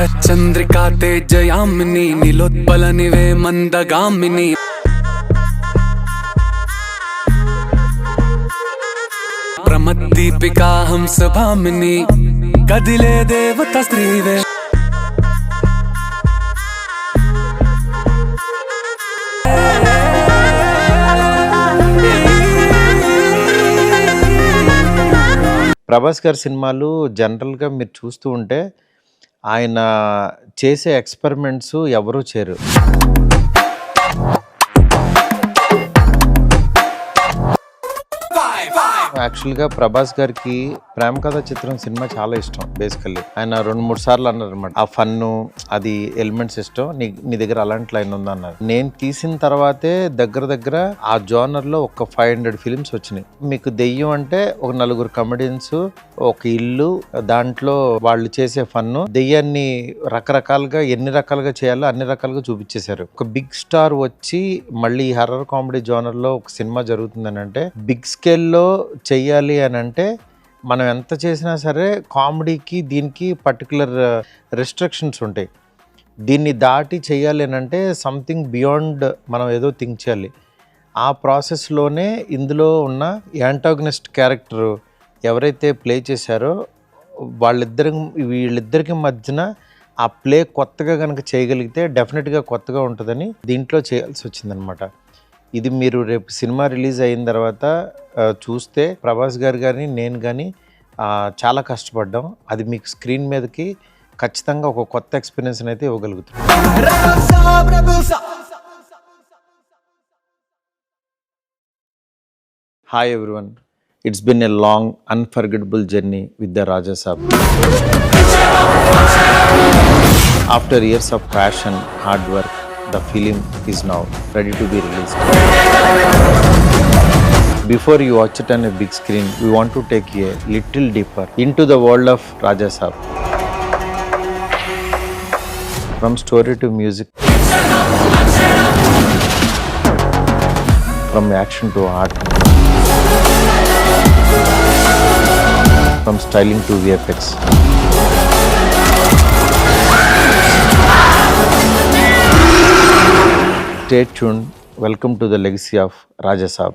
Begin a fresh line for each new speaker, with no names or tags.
శరచంద్రికా తేజయామిని నిలోత్పలనివే మందగామిని ప్రమద్దీపికా హంసభామిని కదిలే దేవత స్త్రీవే
ప్రభాస్ గారి సినిమాలు జనరల్గా మీరు చూస్తూ ఉంటే ఆయన చేసే ఎక్స్పెరిమెంట్స్ ఎవరూ చేయరు. యాక్చువల్గా ప్రభాస్ గారికి ప్రేమ కథ చిత్రం సినిమా చాలా ఇష్టం. బేసికల్లీ ఆయన 2-3 సార్లు అన్నారు అనమాట, ఆ ఫన్ను అది ఎలిమెంట్స్ ఇష్టం, నీ దగ్గర అలాంటి లైన్ ఉందన్నారు. నేను తీసిన తర్వాతే దగ్గర ఆ జోనర్ లో ఒక 500 ఫిలిమ్స్ వచ్చినాయి. మీకు దెయ్యం అంటే ఒక 4 కమెడియన్స్, ఒక ఇల్లు, దాంట్లో వాళ్ళు చేసే ఫన్ను, దెయ్యాన్ని రకరకాలుగా ఎన్ని రకాలుగా చేయాలో అన్ని రకాలుగా చూపించేశారు. ఒక బిగ్ స్టార్ వచ్చి మళ్ళీ హర్రర్ కామెడీ జోనర్ లో ఒక సినిమా జరుగుతుందని అంటే, బిగ్ స్కేల్లో చెయ్యాలి అని అంటే మనం ఎంత చేసినా సరే కామెడీకి దీనికి పర్టికులర్ రెస్ట్రిక్షన్స్ ఉంటాయి. దీన్ని దాటి చేయాలి అని అంటే సంథింగ్ బియాండ్ మనం ఏదో థింక్ చేయాలి. ఆ ప్రాసెస్లోనే ఇందులో ఉన్న యాంటాగనిస్ట్ క్యారెక్టర్ ఎవరైతే ప్లే చేశారో వీళ్ళిద్దరికి మధ్యన ఆ ప్లే కొత్తగా కనుక చేయగలిగితే డెఫినెట్గా కొత్తగా ఉంటుందని దీంట్లో చేయాల్సి వచ్చిందనమాట. ఇది మీరు రేపు సినిమా రిలీజ్ అయిన తర్వాత చూస్తే ప్రభాస్ గారు కానీ నేను కానీ చాలా కష్టపడ్డాం. అది మీకు స్క్రీన్ మీదకి ఖచ్చితంగా ఒక కొత్త ఎక్స్పీరియన్స్ అయితే ఇవ్వగలుగుతాం. Hi everyone, it's been a long unforgettable journey with the Raja Saab. After years of passion, hard work, the film is now ready to be released. Before you watch it on a big screen, we want to take you a little deeper into the world of Raja Saab. From story to music, from action to art, from styling to VFX. Stay tuned. Welcome to the legacy of Raja Saab.